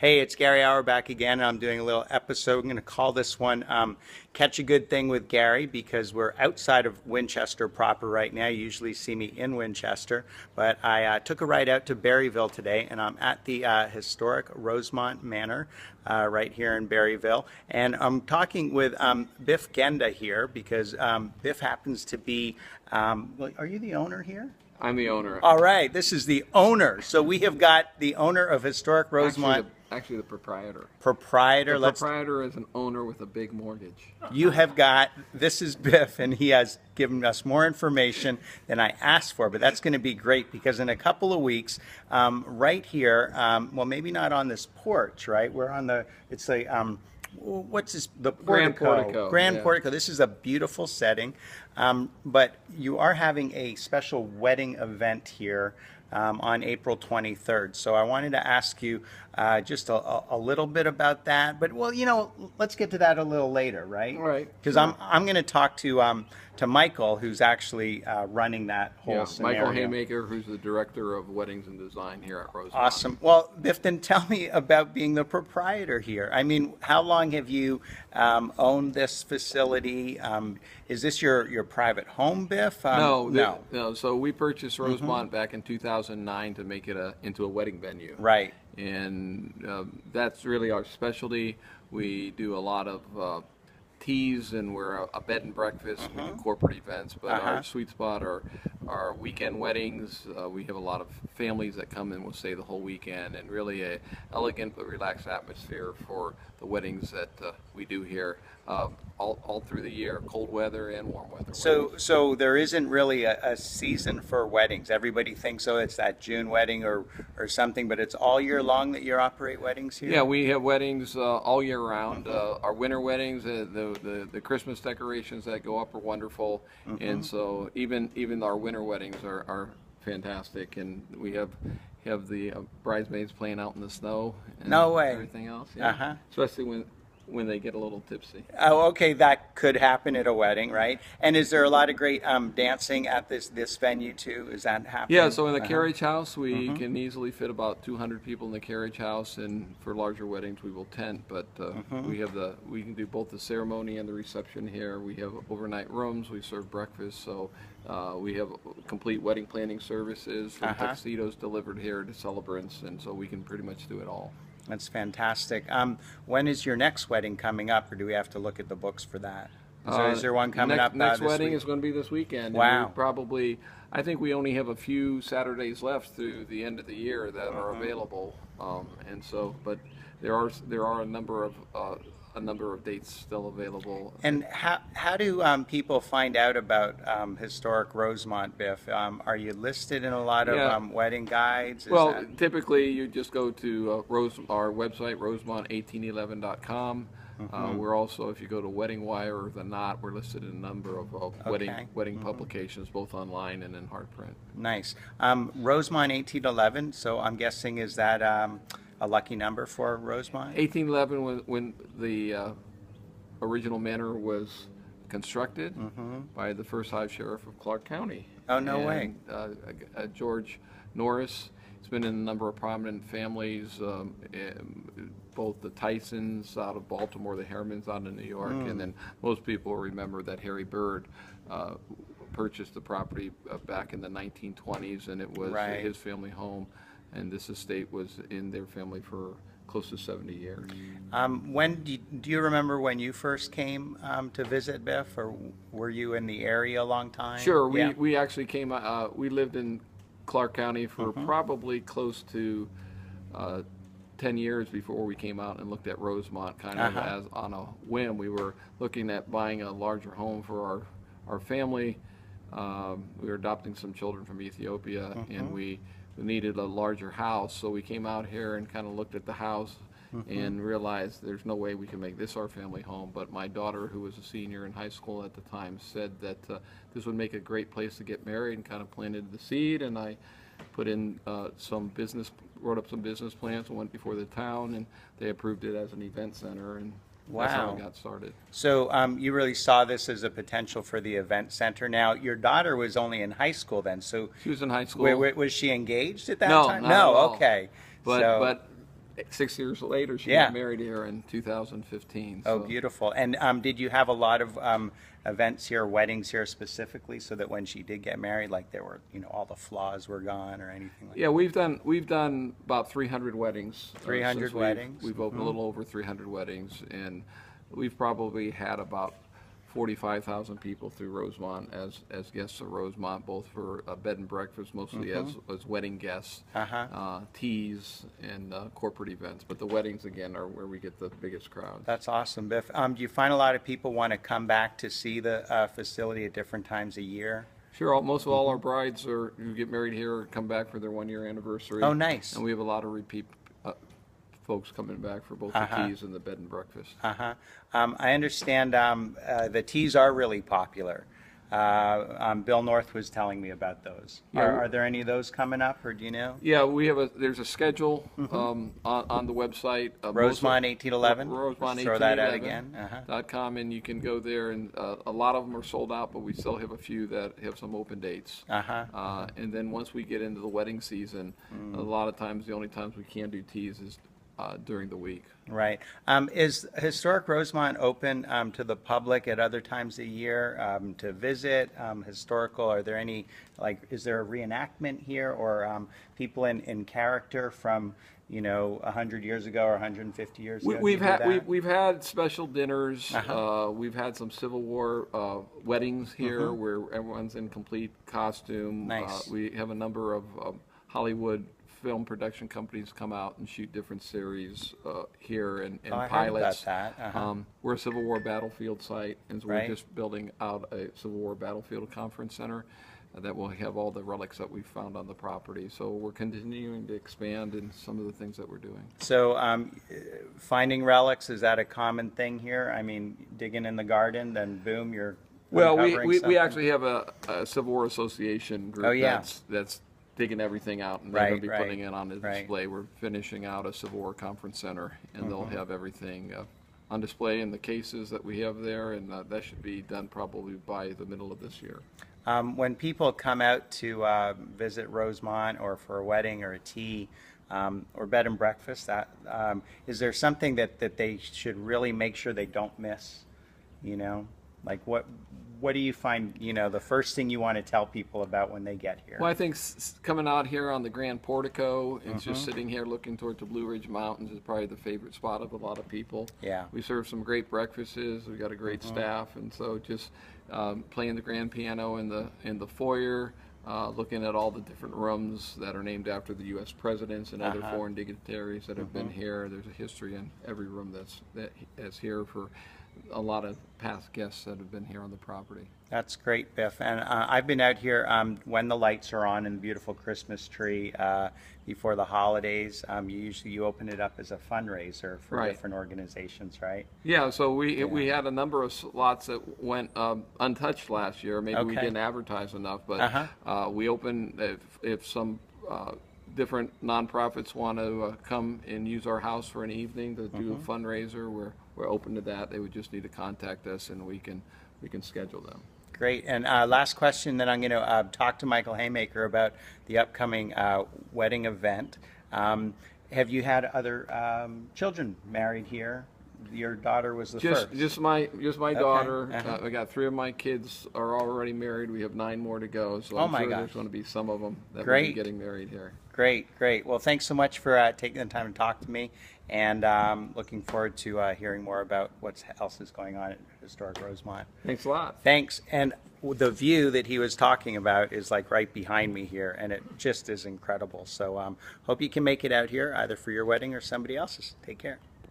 Hey, it's Gary Hour back again. I'm doing a little episode. I'm going to call this one Catch a Good Thing with Gary because we're outside of Winchester proper right now. You usually see me in Winchester, but I took a ride out to Berryville today, and I'm at the historic Rosemont Manor right here in Berryville. And I'm talking with Biff Genda here because Biff happens to be, well, are you the owner here? I'm the owner. All right, this is the owner. So we have got the owner of Historic Rosemont. Actually, the proprietor. Proprietor. The proprietor is an owner with a big mortgage. You have got, this is Biff, and he has given us more information than I asked for, but that's going to be great because in a couple of weeks, right here, well, maybe not on this porch, right? We're on the, it's a, what's this? The Grand portico. Grand yeah. portico. This is a beautiful setting, but you are having a special wedding event here on April 23rd. So I wanted to ask you just a little bit about that. But well, you know, let's get to that a little later, right? Right. Because I'm going to talk to Michael, who's actually running that whole scenario. Michael Haymaker, who's the director of weddings and design here at Rosemont. Awesome. Well, Biff, then tell me about being the proprietor here. I mean, how long have you owned this facility? Is this your private home, Biff? No. So we purchased Rosemont back in 2009 to make it into a wedding venue. Right. And that's really our specialty. We do a lot of teas, and we're a bed and breakfast. We do corporate events, but our sweet spot are our weekend weddings. We have a lot of families that come and will stay the whole weekend, and really a elegant but relaxed atmosphere for the weddings that we do here all through the year, cold weather and warm weather. So there isn't really a season for weddings. Everybody thinks, oh, it's that June wedding or something, but it's all year long that you operate weddings here? Yeah, we have weddings all year round. Our winter weddings, the Christmas decorations that go up are wonderful, and so even our winter weddings are fantastic, and we have the bridesmaids playing out in the snow and no way. Everything else. Yeah. Especially when they get a little tipsy. Oh, okay, that could happen at a wedding, right? And is there a lot of great dancing at this venue too? Is that happening? Yeah, so in the carriage house, we can easily fit about 200 people in the carriage house, and for larger weddings, we will tent. But we can do both the ceremony and the reception here. We have overnight rooms. We serve breakfast, so we have complete wedding planning services, from tuxedos delivered here to celebrants, and so we can pretty much do it all. That's fantastic. When is your next wedding coming up, or do we have to look at the books for that? Is there one coming up next this wedding week? is going to be this weekend. Wow. And I think we only have a few Saturdays left through the end of the year that are available, and so, but there are a number of dates still available. And how do people find out about historic Rosemont, Biff? Are you listed in a lot of wedding guides? Typically you just go to our website, rosemont1811.com. We're also, if you go to Wedding Wire or The Knot, we're listed in a number of wedding publications, both online and in hard print. Nice. Rosemont 1811, so I'm guessing, is that a lucky number for Rosemont? 1811 when the original manor was constructed by the first High Sheriff of Clark County. Oh, no way. George Norris. It's been in a number of prominent families, both the Tysons out of Baltimore, the Harrimans out of New York, and then most people remember that Harry Bird purchased the property back in the 1920s, and it was his family home, and this estate was in their family for close to 70 years. When do you remember when you first came to visit, Biff, or were you in the area a long time? Sure, we actually came, we lived in Clark County for probably close to 10 years before we came out and looked at Rosemont, kind of as on a whim. We were looking at buying a larger home for our family. We were adopting some children from Ethiopia, and we needed a larger house, so we came out here and kind of looked at the house and realized there's no way we can make this our family home. But my daughter, who was a senior in high school at the time, said that this would make a great place to get married, and kind of planted the seed. And I put in wrote up some business plans and went before the town, and they approved it as an event center, and that's how we got started. So you really saw this as a potential for the event center. Now, your daughter was only in high school then, so she was in high school. Was she engaged at that time? No, not at all. Okay. But 6 years later, she Yeah. got married here in 2015. Oh, so- beautiful. And did you have a lot of events here, weddings here specifically, so that when she did get married, like there were, all the flaws were gone or anything like Yeah, we've done about 300 weddings. 300 since weddings? We've opened a little over 300 weddings, and we've probably had about 45,000 people through Rosemont as guests of Rosemont, both for bed and breakfast, mostly as wedding guests, teas, and corporate events. But the weddings, again, are where we get the biggest crowds. That's awesome, Biff. Do you find a lot of people want to come back to see the facility at different times a year? Sure, most of all our brides who get married here come back for their 1-year anniversary. Oh, nice. And we have a lot of repeat folks coming back for both the teas and the bed and breakfast. I understand the teas are really popular. Bill North was telling me about those. Yeah. Are there any of those coming up, or do you know? Yeah, there's a schedule on the website. Rosemont 1811? Rosemont Just throw that out again. .com, and you can go there, and a lot of them are sold out, but we still have a few that have some open dates. And then once we get into the wedding season, a lot of times the only times we can do teas is during the week. Right. Is Historic Rosemont open to the public at other times of year to visit historical? Are there any, is there a reenactment here, or people in character from 100 years ago or 150 years ago? We've had special dinners. We've had some Civil War weddings here where everyone's in complete costume. Nice. We have a number of Hollywood film production companies come out and shoot different series here and I pilots. heard about that. We're a Civil War battlefield site, and so Right. we're just building out a Civil War battlefield conference center that will have all the relics that we've found on the property. So we're continuing to expand in some of the things that we're doing. So finding relics, is that a common thing here? I mean, digging in the garden, then boom, you're Well, uncovering we something? actually have a Civil War Association group Oh, yeah. that's digging everything out, and they're going to be Right, putting it on the right. display. We're finishing out a Civil War conference center, and they'll have everything on display in the cases that we have there, and that should be done probably by the middle of this year. When people come out to visit Rosemont or for a wedding or a tea or bed and breakfast, is there something that they should really make sure they don't miss? Like what do you find, the first thing you want to tell people about when they get here? Well, I think coming out here on the Grand Portico and just sitting here looking towards the Blue Ridge Mountains is probably the favorite spot of a lot of people. Yeah. We serve some great breakfasts. We've got a great staff, and so just playing the grand piano in the foyer, looking at all the different rooms that are named after the U.S. presidents and other foreign dignitaries that have been here. There's a history in every room that's here for a lot of past guests that have been here on the property. That's great, Biff. And I've been out here when the lights are on and the beautiful Christmas tree before the holidays. You open it up as a fundraiser for Right. different organizations, right? Yeah, so we had a number of slots that went untouched last year. Maybe we Okay. didn't advertise enough, but we open if some different nonprofits want to come and use our house for an evening to do a fundraiser. We're open to that. They would just need to contact us, and we can schedule them. Great. And last question, then I'm going to talk to Michael Haymaker about the upcoming wedding event. Have you had other children married here? Your daughter was the first. Just my daughter. Uh-huh. I got 3 of my kids are already married. We have 9 more to go. So Oh I'm my sure gosh. there's going to be some of them that will Great. be getting married here. Great, great. Well, thanks so much for taking the time to talk to me, and looking forward to hearing more about what else is going on at Historic Rosemont. Thanks a lot. Thanks. And the view that he was talking about is like right behind me here, and it just is incredible. So hope you can make it out here either for your wedding or somebody else's. Take care.